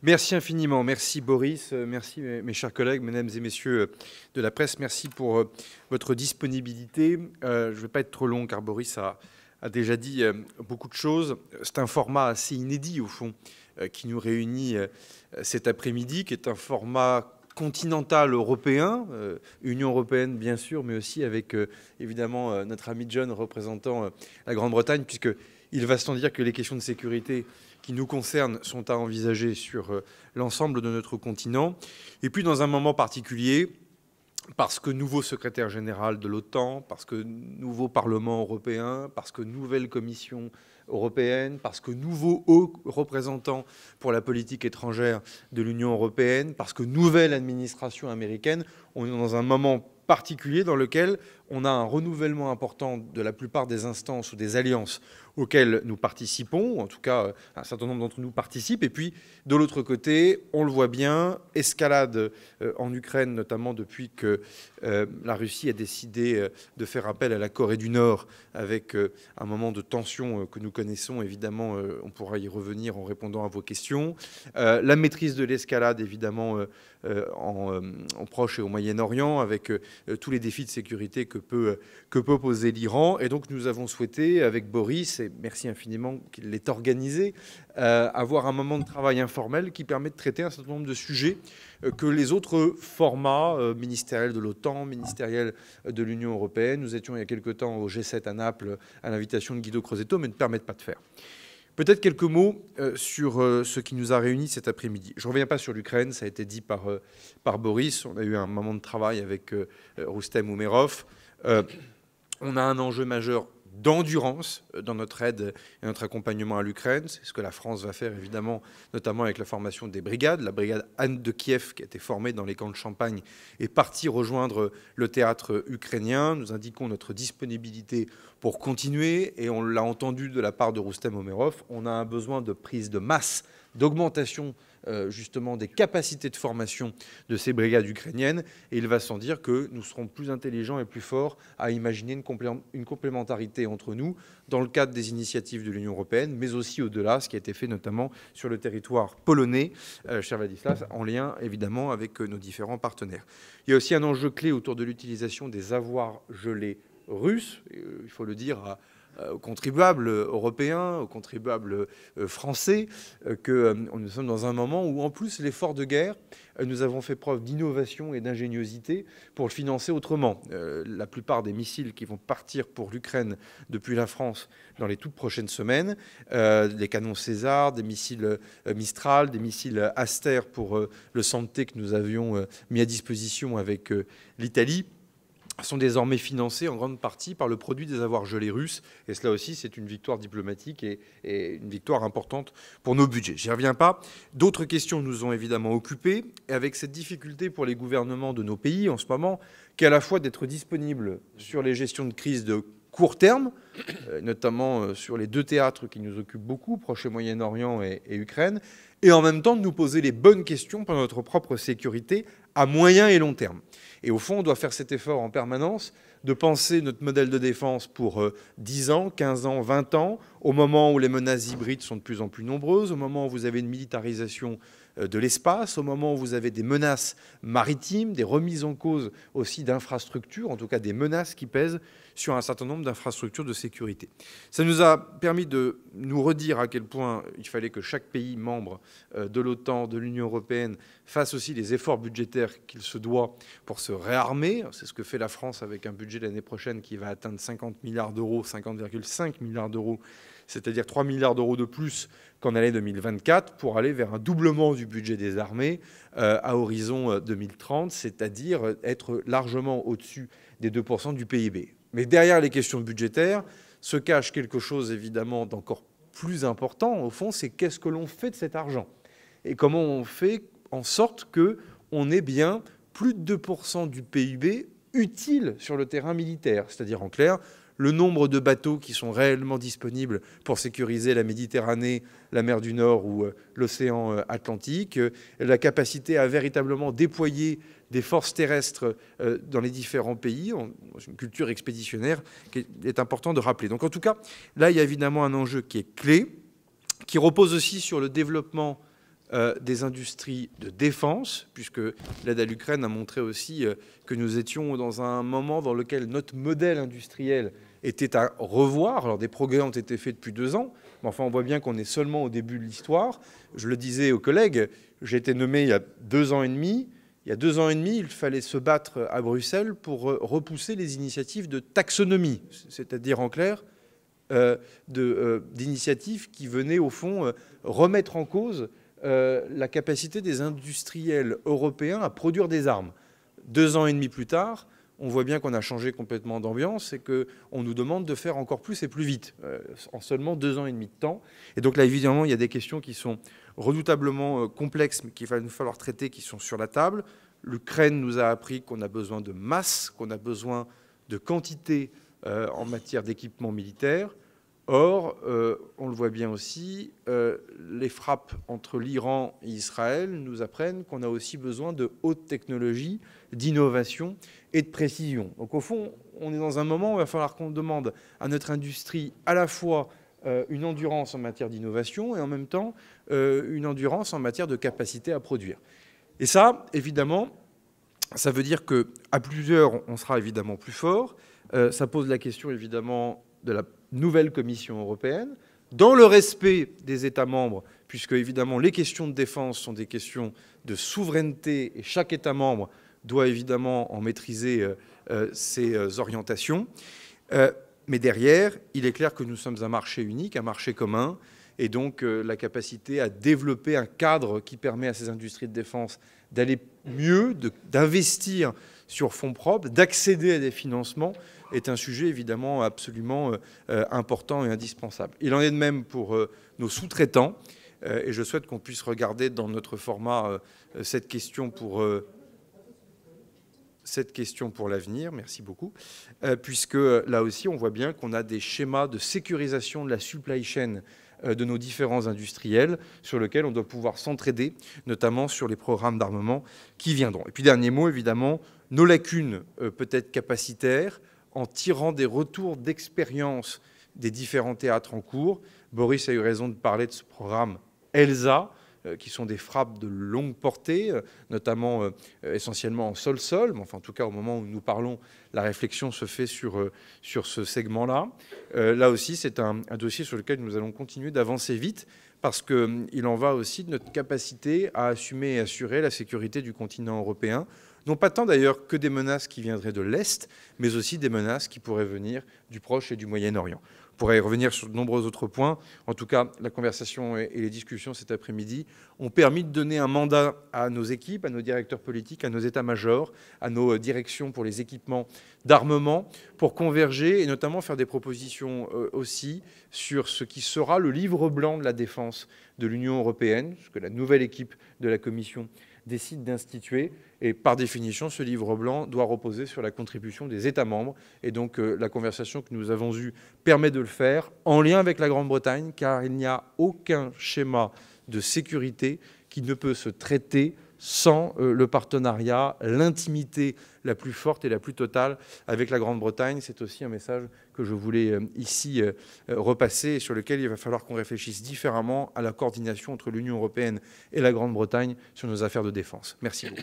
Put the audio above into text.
Merci infiniment. Merci Boris. Merci mes chers collègues, mesdames et messieurs de la presse. Merci pour votre disponibilité. Je ne vais pas être trop long car Boris a déjà dit beaucoup de choses. C'est un format assez inédit au fond qui nous réunit cet après-midi, qui est un format continental européen, Union européenne bien sûr, mais aussi avec évidemment notre ami John représentant la Grande-Bretagne, puisqu'il va sans dire que les questions de sécurité qui nous concernent sont à envisager sur l'ensemble de notre continent. Et puis dans un moment particulier, parce que nouveau secrétaire général de l'OTAN, parce que nouveau Parlement européen, parce que nouvelle Commission européenne, parce que nouveau haut représentant pour la politique étrangère de l'Union européenne, parce que nouvelle administration américaine, on est dans un moment particulier dans lequel on a un renouvellement important de la plupart des instances ou des alliances auxquelles nous participons, en tout cas un certain nombre d'entre nous participent, et puis de l'autre côté, on le voit bien, escalade en Ukraine, notamment depuis que la Russie a décidé de faire appel à la Corée du Nord avec un moment de tension que nous connaissons, évidemment, on pourra y revenir en répondant à vos questions. La maîtrise de l'escalade, évidemment, en Proche et au Moyen-Orient, avec tous les défis de sécurité que peut poser l'Iran. Et donc nous avons souhaité, avec Boris, et merci infiniment qu'il l'ait organisé, avoir un moment de travail informel qui permet de traiter un certain nombre de sujets que les autres formats ministériels de l'OTAN, ministériels de l'Union européenne, nous étions il y a quelque temps au G7 à Naples à l'invitation de Guido Crosetto, mais ne permettent pas de faire. Peut-être quelques mots sur ce qui nous a réunis cet après-midi. Je ne reviens pas sur l'Ukraine, ça a été dit par Boris. On a eu un moment de travail avec Roustem Umerov. On a un enjeu majeur d'endurance dans notre aide et notre accompagnement à l'Ukraine. C'est ce que la France va faire, évidemment, notamment avec la formation des brigades. La brigade Anne de Kiev, qui a été formée dans les camps de Champagne, est partie rejoindre le théâtre ukrainien. Nous indiquons notre disponibilité pour continuer, et on l'a entendu de la part de Roustem Umerov, on a un besoin de prise de masse, d'augmentation justement des capacités de formation de ces brigades ukrainiennes, et il va sans dire que nous serons plus intelligents et plus forts à imaginer une complémentarité entre nous dans le cadre des initiatives de l'Union européenne, mais aussi au-delà, ce qui a été fait notamment sur le territoire polonais, cher Ladislas, en lien évidemment avec nos différents partenaires. Il y a aussi un enjeu clé autour de l'utilisation des avoirs gelés russes, il faut le dire aux contribuables européens, aux contribuables français, que nous sommes dans un moment où, en plus, l'effort de guerre, nous avons fait preuve d'innovation et d'ingéniosité pour le financer autrement. La plupart des missiles qui vont partir pour l'Ukraine depuis la France dans les toutes prochaines semaines, des canons César, des missiles Mistral, des missiles Aster pour le Santé que nous avions mis à disposition avec l'Italie, sont désormais financés en grande partie par le produit des avoirs gelés russes. Et cela aussi, c'est une victoire diplomatique et une victoire importante pour nos budgets. J'y reviens pas. D'autres questions nous ont évidemment occupés, et avec cette difficulté pour les gouvernements de nos pays en ce moment, qui est à la fois d'être disponibles sur les gestions de crise de court terme, notamment sur les deux théâtres qui nous occupent beaucoup, Proche et Moyen-Orient et Ukraine, et en même temps de nous poser les bonnes questions pour notre propre sécurité à moyen et long terme. Et au fond, on doit faire cet effort en permanence de penser notre modèle de défense pour 10 ans, 15 ans, 20 ans, au moment où les menaces hybrides sont de plus en plus nombreuses, au moment où vous avez une militarisation de l'espace, au moment où vous avez des menaces maritimes, des remises en cause aussi d'infrastructures, en tout cas des menaces qui pèsent sur un certain nombre d'infrastructures de sécurité. Ça nous a permis de nous redire à quel point il fallait que chaque pays membre de l'OTAN, de l'Union européenne, fasse aussi les efforts budgétaires qu'il se doit pour se réarmer. C'est ce que fait la France avec un budget l'année prochaine qui va atteindre 50 milliards d'euros, 50,5 milliards d'euros, c'est-à-dire 3 milliards d'euros de plus qu'en année 2024, pour aller vers un doublement du budget des armées à horizon 2030, c'est-à-dire être largement au-dessus des 2% du PIB. Mais derrière les questions budgétaires se cache quelque chose évidemment d'encore plus important, au fond, c'est qu'est-ce que l'on fait de cet argent et comment on fait en sorte qu'on ait bien plus de 2% du PIB utile sur le terrain militaire, c'est-à-dire en clair, le nombre de bateaux qui sont réellement disponibles pour sécuriser la Méditerranée, la mer du Nord ou l'océan Atlantique, la capacité à véritablement déployer des forces terrestres dans les différents pays, une culture expéditionnaire qu'il est important de rappeler. Donc en tout cas, là, il y a évidemment un enjeu qui est clé, qui repose aussi sur le développement des industries de défense, puisque l'aide à l'Ukraine a montré aussi que nous étions dans un moment dans lequel notre modèle industriel était à revoir. Alors des progrès ont été faits depuis 2 ans, mais enfin on voit bien qu'on est seulement au début de l'histoire. Je le disais aux collègues, j'ai été nommé il y a 2 ans et demi. Il y a 2 ans et demi, il fallait se battre à Bruxelles pour repousser les initiatives de taxonomie, c'est-à-dire en clair d'initiatives qui venaient au fond remettre en cause la capacité des industriels européens à produire des armes. 2 ans et demi plus tard, on voit bien qu'on a changé complètement d'ambiance et qu'on nous demande de faire encore plus et plus vite, en seulement 2 ans et demi de temps. Et donc là, évidemment, il y a des questions qui sont redoutablement complexes, mais qu'il va nous falloir traiter, qui sont sur la table. L'Ukraine nous a appris qu'on a besoin de masse, qu'on a besoin de quantité en matière d'équipement militaire. Or, on le voit bien aussi, les frappes entre l'Iran et Israël nous apprennent qu'on a aussi besoin de haute technologie, d'innovation et de précision. Donc au fond, on est dans un moment où il va falloir qu'on demande à notre industrie à la fois une endurance en matière d'innovation et en même temps une endurance en matière de capacité à produire. Et ça, évidemment, ça veut dire qu'à plusieurs, on sera évidemment plus fort. Ça pose la question, évidemment, de la nouvelle Commission européenne, dans le respect des États membres, puisque, évidemment, les questions de défense sont des questions de souveraineté, et chaque État membre doit, évidemment, en maîtriser ses orientations. Mais derrière, il est clair que nous sommes un marché unique, un marché commun, et donc la capacité à développer un cadre qui permet à ces industries de défense d'aller mieux, d'investir sur fonds propres, d'accéder à des financements, est un sujet évidemment absolument important et indispensable. Il en est de même pour nos sous-traitants, et je souhaite qu'on puisse regarder dans notre format cette question pour l'avenir, merci beaucoup, puisque là aussi on voit bien qu'on a des schémas de sécurisation de la supply chain de nos différents industriels sur lesquels on doit pouvoir s'entraider, notamment sur les programmes d'armement qui viendront. Et puis dernier mot, évidemment, nos lacunes peut-être capacitaires en tirant des retours d'expérience des différents théâtres en cours. Boris a eu raison de parler de ce programme ELSA, qui sont des frappes de longue portée, notamment essentiellement en sol-sol, mais enfin en tout cas au moment où nous parlons, la réflexion se fait sur ce segment-là. Là aussi, c'est un dossier sur lequel nous allons continuer d'avancer vite, parce qu'il en va aussi de notre capacité à assumer et assurer la sécurité du continent européen, non pas tant d'ailleurs que des menaces qui viendraient de l'Est, mais aussi des menaces qui pourraient venir du Proche et du Moyen-Orient. On pourrait y revenir sur de nombreux autres points. En tout cas, la conversation et les discussions cet après-midi ont permis de donner un mandat à nos équipes, à nos directeurs politiques, à nos états-majors, à nos directions pour les équipements d'armement, pour converger et notamment faire des propositions aussi sur ce qui sera le livre blanc de la défense de l'Union européenne, ce que la nouvelle équipe de la Commission décide d'instituer. Et par définition, ce livre blanc doit reposer sur la contribution des États membres. Et donc la conversation que nous avons eue permet de le faire en lien avec la Grande-Bretagne, car il n'y a aucun schéma de sécurité qui ne peut se traiter sans le partenariat, l'intimité la plus forte et la plus totale avec la Grande-Bretagne. C'est aussi un message que je voulais ici repasser et sur lequel il va falloir qu'on réfléchisse différemment à la coordination entre l'Union européenne et la Grande-Bretagne sur nos affaires de défense. Merci beaucoup.